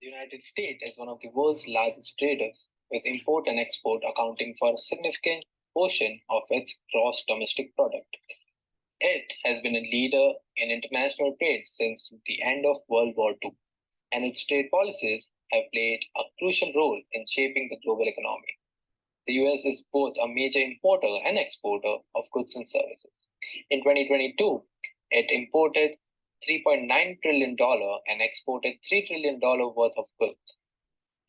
The United States is one of the world's largest traders, with import and export accounting for a significant portion of its gross domestic product. It has been a leader in international trade since the end of World War II, and its trade policies have played a crucial role in shaping the global economy. The US is both a major importer and exporter of goods and services. In 2022, it imported $3.9 trillion and exported $3 trillion worth of goods.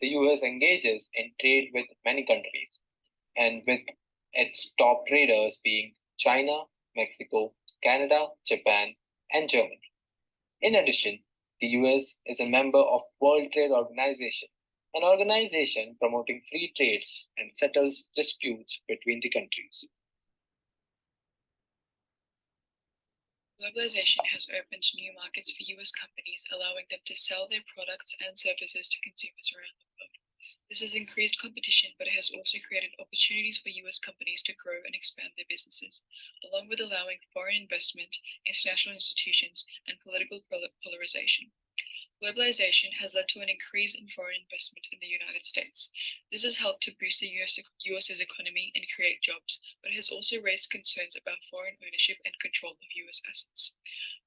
The US engages in trade with many countries, and with its top traders being China, Mexico, Canada, Japan, and Germany. In addition, the US is a member of World Trade Organization, an organization promoting free trade and settles disputes between the countries. Globalization has opened new markets for US companies, allowing them to sell their products and services to consumers around the world. This has increased competition, but it has also created opportunities for US companies to grow and expand their businesses, along with allowing foreign investment, international institutions, and political polarization. Globalization has led to an increase in foreign investment in the United States. This has helped to boost the US's economy and create jobs, but it has also raised concerns about foreign ownership and control of US assets.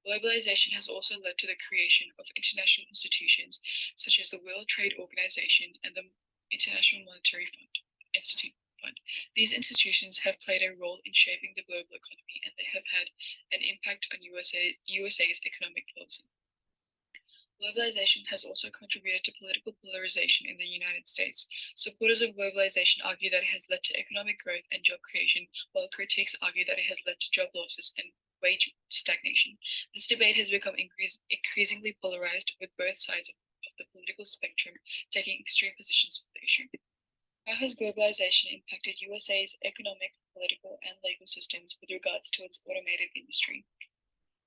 Globalization has also led to the creation of international institutions such as the World Trade Organization and the International Monetary Institute Fund. These institutions have played a role in shaping the global economy, and they have had an impact on USA's economic policy. Globalization has also contributed to political polarization in the United States. Supporters of globalization argue that it has led to economic growth and job creation, while critics argue that it has led to job losses and wage stagnation. This debate has become increasingly polarized, with both sides of the political spectrum taking extreme positions on the issue. How has globalization impacted USA's economic, political, and legal systems with regards to its automotive industry?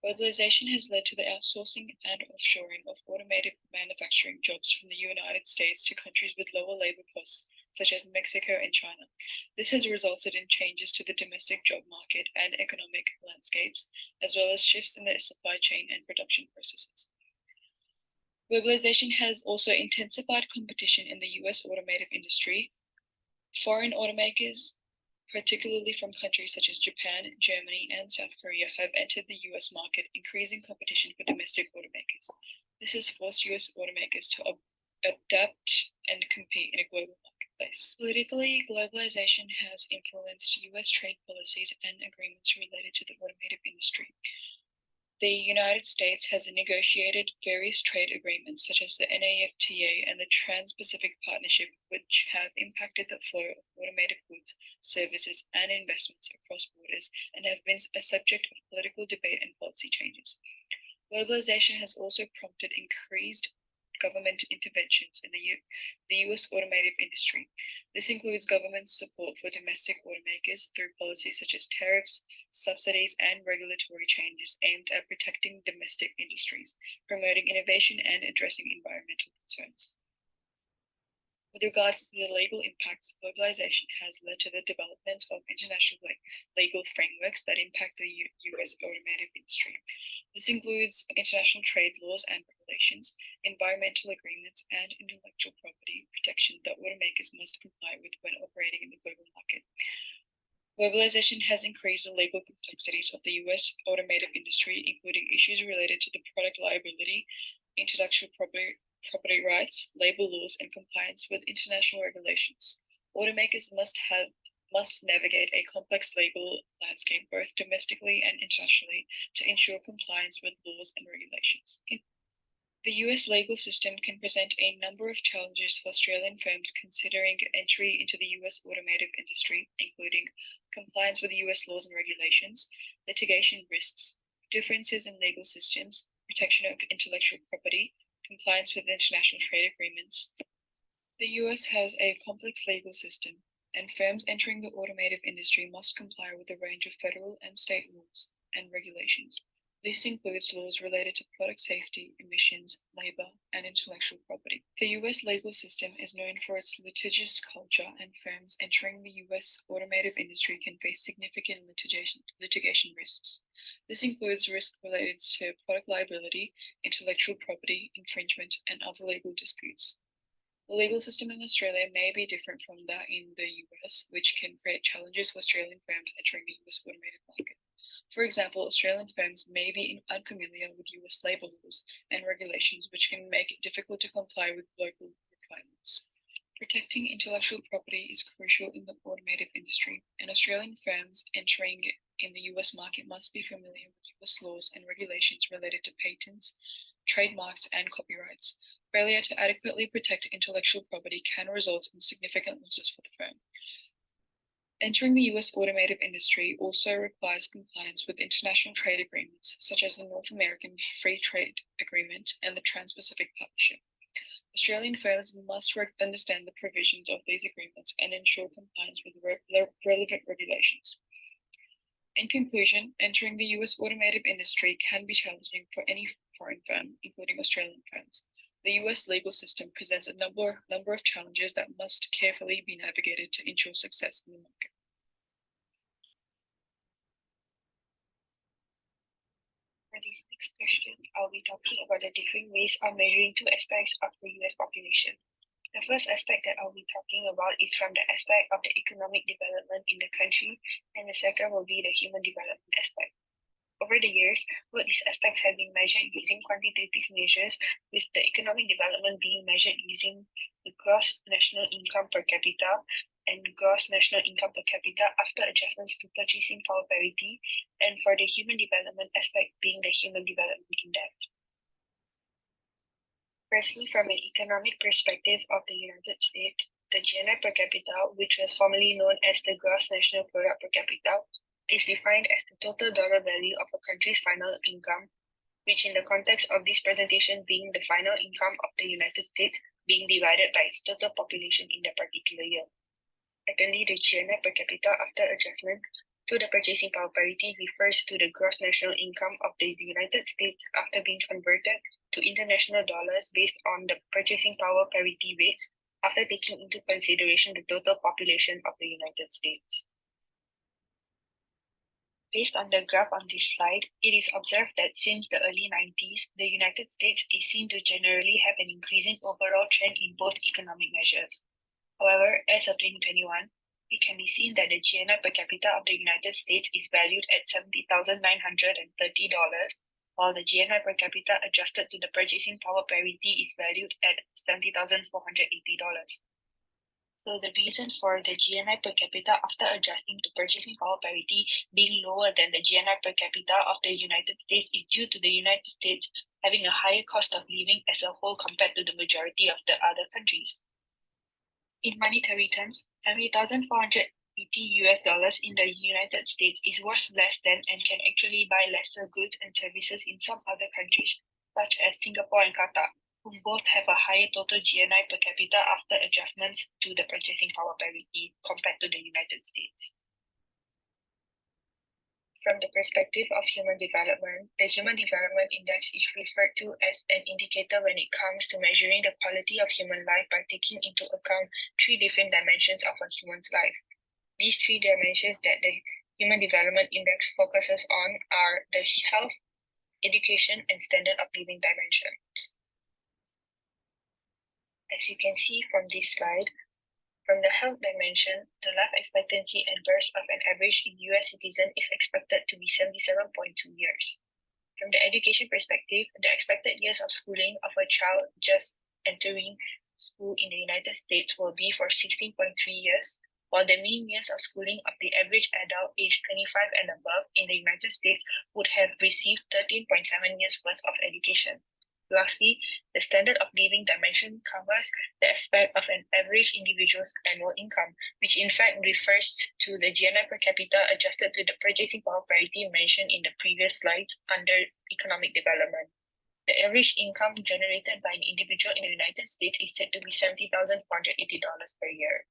Globalization has led to the outsourcing and offshoring of automotive manufacturing jobs from the United States to countries with lower labor costs, such as Mexico and China. This has resulted in changes to the domestic job market and economic landscapes, as well as shifts in the supply chain and production processes. Globalization has also intensified competition in the US automotive industry. Foreign automakers, particularly from countries such as Japan, Germany, and South Korea, have entered the US market, increasing competition for domestic automakers. This has forced US automakers to adapt and compete in a global marketplace. Politically, globalization has influenced US trade policies and agreements related to the automotive industry. The United States has negotiated various trade agreements such as the NAFTA and the Trans-Pacific Partnership, which have impacted the flow of automotive goods, services, and investments across borders and have been a subject of political debate and policy changes. Globalization has also prompted increased government interventions in the US automotive industry. This includes government support for domestic automakers through policies such as tariffs, subsidies, and regulatory changes aimed at protecting domestic industries, promoting innovation, and addressing environmental concerns. With regards to the legal impacts, globalization has led to the development of international legal frameworks that impact the US automotive industry. This includes international trade laws and regulations, environmental agreements, and intellectual property protection that automakers must comply with when operating in the global market. Globalization has increased the legal complexities of the US automotive industry, including issues related to the product liability, intellectual property rights, labor laws, and compliance with international regulations. Automakers must navigate a complex legal landscape both domestically and internationally to ensure compliance with laws and regulations. The US legal system can present a number of challenges for Australian firms considering entry into the US automotive industry, including compliance with US laws and regulations, litigation risks, differences in legal systems, protection of intellectual property, compliance with international trade agreements. The US has a complex legal system, and firms entering the automotive industry must comply with a range of federal and state laws and regulations. This includes laws related to product safety, emissions, labor, and intellectual property. The US legal system is known for its litigious culture, and firms entering the US automotive industry can face significant litigation risks. This includes risks related to product liability, intellectual property, infringement, and other legal disputes. The legal system in Australia may be different from that in the US, which can create challenges for Australian firms entering the US automotive market. For example, Australian firms may be unfamiliar with US labor laws and regulations, which can make it difficult to comply with local requirements. Protecting intellectual property is crucial in the automotive industry, and Australian firms entering in the US market must be familiar with US laws and regulations related to patents, trademarks, and copyrights. Failure to adequately protect intellectual property can result in significant losses for the firm. Entering the US automotive industry also requires compliance with international trade agreements, such as the North American Free Trade Agreement and the Trans-Pacific Partnership. Australian firms must understand the provisions of these agreements and ensure compliance with relevant regulations. In conclusion, entering the US automotive industry can be challenging for any foreign firm, including Australian firms. The US legal system presents a number of challenges that must carefully be navigated to ensure success in the market. For this next question, I'll be talking about the different ways of measuring two aspects of the US population. The first aspect that I'll be talking about is from the aspect of the economic development in the country, and the second will be the human development aspect. Over the years, both these aspects have been measured using quantitative measures, with the economic development being measured using the gross national income per capita and gross national income per capita after adjustments to purchasing power parity, and for the human development aspect being the human development index. Firstly, from an economic perspective of the United States, the GNI per capita, which was formerly known as the gross national product per capita, is defined as the total dollar value of a country's final income, which in the context of this presentation being the final income of the United States being divided by its total population in that particular year. Secondly, the GNI per capita after adjustment to the purchasing power parity refers to the gross national income of the United States after being converted to international dollars based on the purchasing power parity rates after taking into consideration the total population of the United States. Based on the graph on this slide, it is observed that since the early 90s, the United States is seen to generally have an increasing overall trend in both economic measures. However, as of 2021, it can be seen that the GNI per capita of the United States is valued at $70,930, while the GNI per capita adjusted to the purchasing power parity is valued at $70,480. So the reason for the GNI per capita after adjusting to purchasing power parity being lower than the GNI per capita of the United States is due to the United States having a higher cost of living as a whole compared to the majority of the other countries. In monetary terms, $70,480 in the United States is worth less than and can actually buy lesser goods and services in some other countries, such as Singapore and Qatar, who both have a higher total GNI per capita after adjustments to the purchasing power parity compared to the United States. From the perspective of human development, the Human Development Index is referred to as an indicator when it comes to measuring the quality of human life by taking into account three different dimensions of a human's life. These three dimensions that the Human Development Index focuses on are the health, education, and standard of living dimension. As you can see from this slide, from the health dimension, the life expectancy at birth of an average US citizen is expected to be 77.2 years. From the education perspective, the expected years of schooling of a child just entering school in the United States will be for 16.3 years, while the mean years of schooling of the average adult aged 25 and above in the United States would have received 13.7 years worth of education. Lastly, the standard of living dimension covers the aspect of an average individual's annual income, which in fact refers to the GNI per capita adjusted to the purchasing power parity mentioned in the previous slides under economic development. The average income generated by an individual in the United States is said to be $70,480 per year.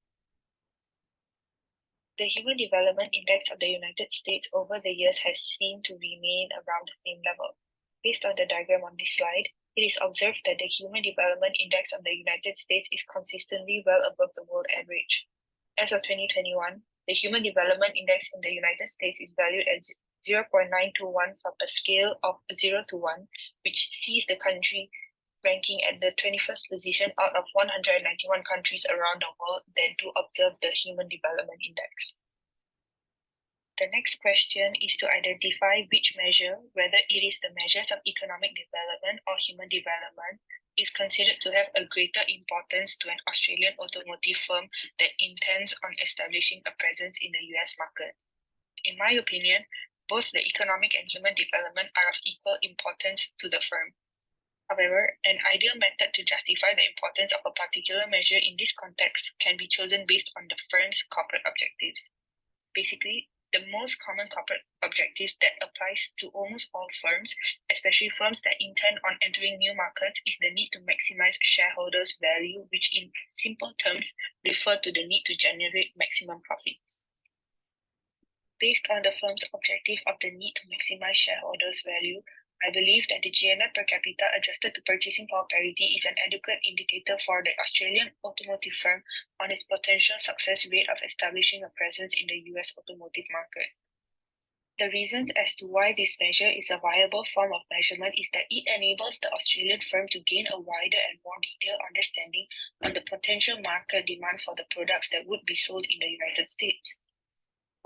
The Human Development Index of the United States over the years has seemed to remain around the same level. Based on the diagram on this slide, it is observed that the Human Development Index of the United States is consistently well above the world average. As of 2021, the Human Development Index in the United States is valued at 0.921 from a scale of 0 to 1, which sees the country ranking at the 21st position out of 191 countries around the world that do observe the Human Development Index. The next question is to identify which measure, whether it is the measures of economic development or human development, is considered to have a greater importance to an Australian automotive firm that intends on establishing a presence in the US market. In my opinion, both the economic and human development are of equal importance to the firm. However, an ideal method to justify the importance of a particular measure in this context can be chosen based on the firm's corporate objectives. Basically, the most common corporate objective that applies to almost all firms, especially firms that intend on entering new markets, is the need to maximize shareholders' value, which in simple terms refer to the need to generate maximum profits. Based on the firm's objective of the need to maximize shareholders' value, I believe that the GNI per capita adjusted to purchasing power parity is an adequate indicator for the Australian automotive firm on its potential success rate of establishing a presence in the US automotive market. The reasons as to why this measure is a viable form of measurement is that it enables the Australian firm to gain a wider and more detailed understanding on the potential market demand for the products that would be sold in the United States.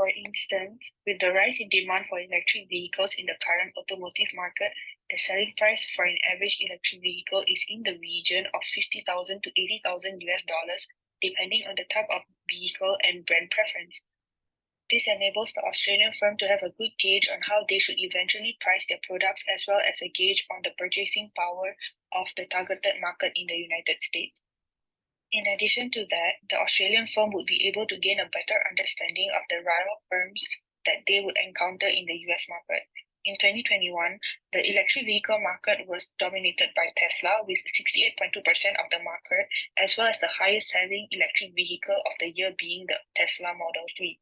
For instance, with the rise in demand for electric vehicles in the current automotive market, the selling price for an average electric vehicle is in the region of $50,000 to $80,000 US, depending on the type of vehicle and brand preference. This enables the Australian firm to have a good gauge on how they should eventually price their products, as well as a gauge on the purchasing power of the targeted market in the United States. In addition to that, the Australian firm would be able to gain a better understanding of the rival firms that they would encounter in the US market. In 2021, the electric vehicle market was dominated by Tesla with 68.2% of the market, as well as the highest selling electric vehicle of the year being the Tesla Model 3.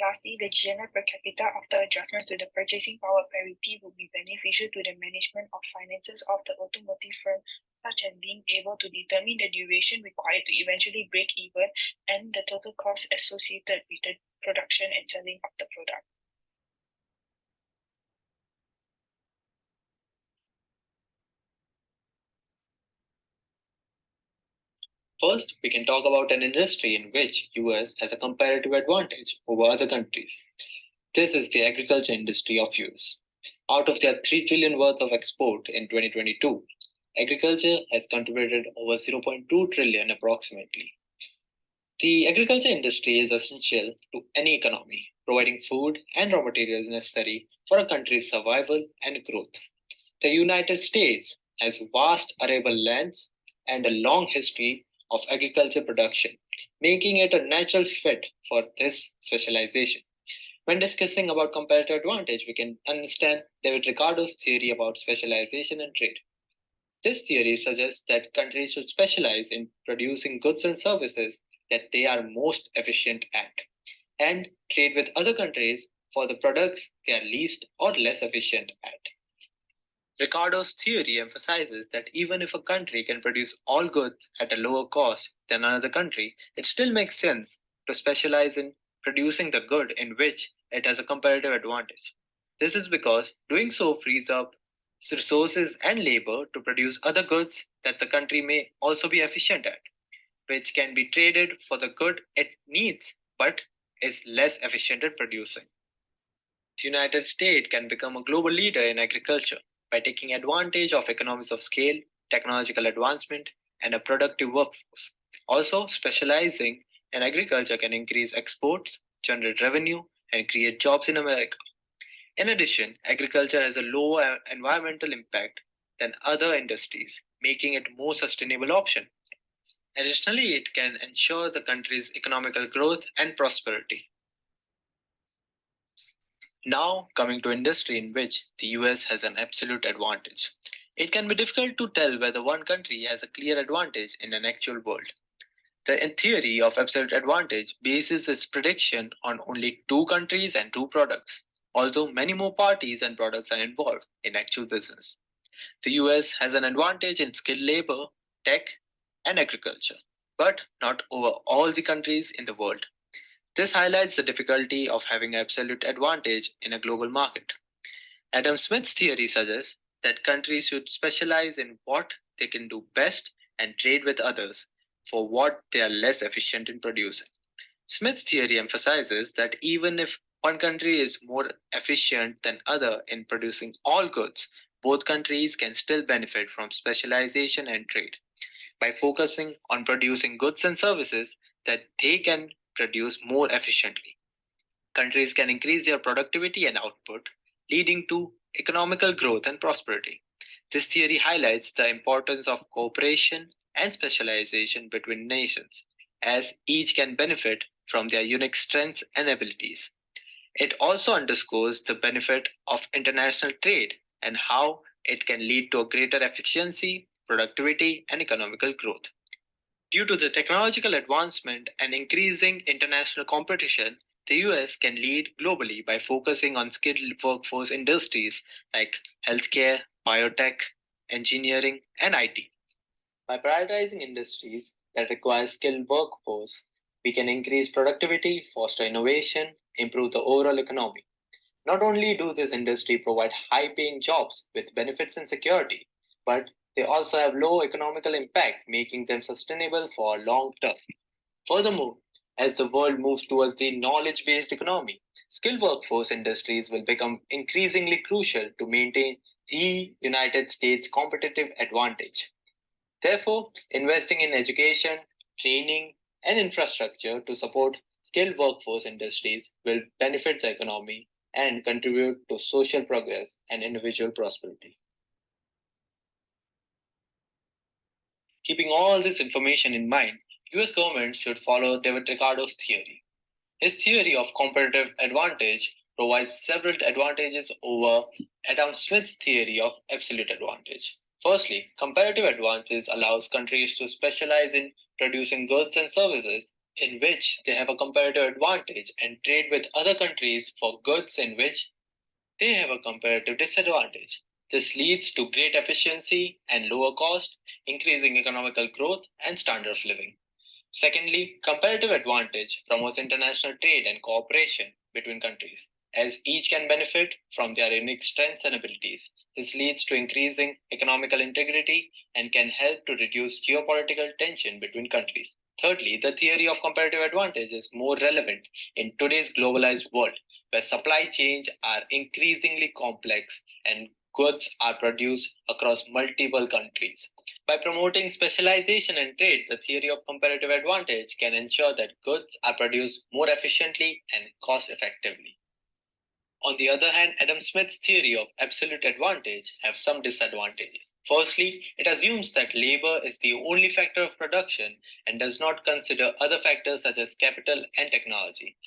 Lastly, the GNI per capita after adjustments to the purchasing power parity would be beneficial to the management of finances of the automotive firm, such as being able to determine the duration required to eventually break even and the total cost associated with the production and selling of the product. First, we can talk about an industry in which US has a comparative advantage over other countries. This is the agriculture industry of US. Out of their 3 trillion worth of export in 2022, agriculture has contributed over 0.2 trillion approximately. The agriculture industry is essential to any economy, providing food and raw materials necessary for a country's survival and growth. The United States has vast arable lands and a long history of agriculture production, making it a natural fit for this specialization. When discussing about comparative advantage, we can understand David Ricardo's theory about specialization and trade. This theory suggests that countries should specialize in producing goods and services that they are most efficient at, and trade with other countries for the products they are least or less efficient at. Ricardo's theory emphasizes that even if a country can produce all goods at a lower cost than another country, it still makes sense to specialize in producing the good in which it has a comparative advantage. This is because doing so frees up resources and labor to produce other goods that the country may also be efficient at, which can be traded for the good it needs but is less efficient at producing. The United States can become a global leader in agriculture by taking advantage of economies of scale, technological advancement, and a productive workforce. Also, specializing in agriculture can increase exports, generate revenue, and create jobs in America. In addition, agriculture has a lower environmental impact than other industries, making it a more sustainable option. Additionally, it can ensure the country's economical growth and prosperity. Now, coming to industry in which the US has an absolute advantage. It can be difficult to tell whether one country has a clear advantage in an actual world. The theory of absolute advantage bases its prediction on only two countries and two products, although many more parties and products are involved in actual business. The US has an advantage in skilled labor, tech, and agriculture, but not over all the countries in the world. This highlights the difficulty of having absolute advantage in a global market. Adam Smith's theory suggests that countries should specialize in what they can do best and trade with others for what they are less efficient in producing. Smith's theory emphasizes that even if one country is more efficient than other in producing all goods, both countries can still benefit from specialization and trade. By focusing on producing goods and services that they can produce more efficiently, countries can increase their productivity and output, leading to economical growth and prosperity. This theory highlights the importance of cooperation and specialization between nations, as each can benefit from their unique strengths and abilities. It also underscores the benefit of international trade and how it can lead to a greater efficiency, productivity, and economical growth. Due to the technological advancement and increasing international competition, the US can lead globally by focusing on skilled workforce industries like healthcare, biotech, engineering, and IT. By prioritizing industries that require skilled workforce, we can increase productivity, foster innovation, improve the overall economy. Not only do this industry provide high paying jobs with benefits and security, but they also have low economical impact, making them sustainable for long term. Furthermore, as the world moves towards the knowledge based economy, skilled workforce industries will become increasingly crucial to maintain the United States' competitive advantage. Therefore, investing in education, training, and infrastructure to support skilled workforce industries will benefit the economy and contribute to social progress and individual prosperity. Keeping all this information in mind, US government should follow David Ricardo's theory. His theory of comparative advantage provides several advantages over Adam Smith's theory of absolute advantage. Firstly, comparative advantage allows countries to specialize in producing goods and services in which they have a comparative advantage and trade with other countries for goods in which they have a comparative disadvantage. This leads to great efficiency and lower cost, increasing economical growth and standard of living. Secondly, comparative advantage promotes international trade and cooperation between countries, as each can benefit from their unique strengths and abilities. This leads to increasing economical integrity and can help to reduce geopolitical tension between countries. Thirdly, the theory of comparative advantage is more relevant in today's globalized world, where supply chains are increasingly complex and goods are produced across multiple countries. By promoting specialization and trade, the theory of comparative advantage can ensure that goods are produced more efficiently and cost effectively. On the other hand, Adam Smith's theory of absolute advantage have some disadvantages. Firstly, it assumes that labor is the only factor of production and does not consider other factors such as capital and technology.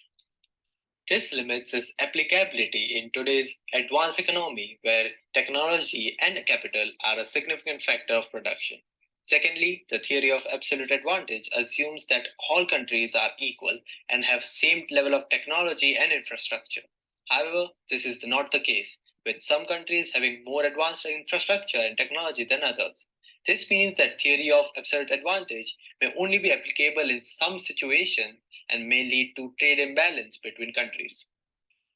This limits its applicability in today's advanced economy where technology and capital are a significant factor of production. Secondly, the theory of absolute advantage assumes that all countries are equal and have same level of technology and infrastructure. However, this is not the case, with some countries having more advanced infrastructure and technology than others. This means that theory of absolute advantage may only be applicable in some situations and may lead to trade imbalance between countries.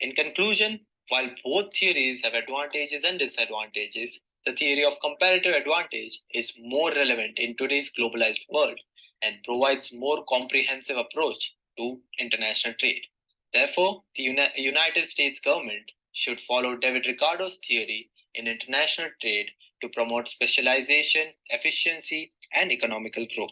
In conclusion, while both theories have advantages and disadvantages, the theory of comparative advantage is more relevant in today's globalized world and provides more comprehensive approach to international trade. Therefore, the United States government should follow David Ricardo's theory in international trade to promote specialization, efficiency, and economical growth.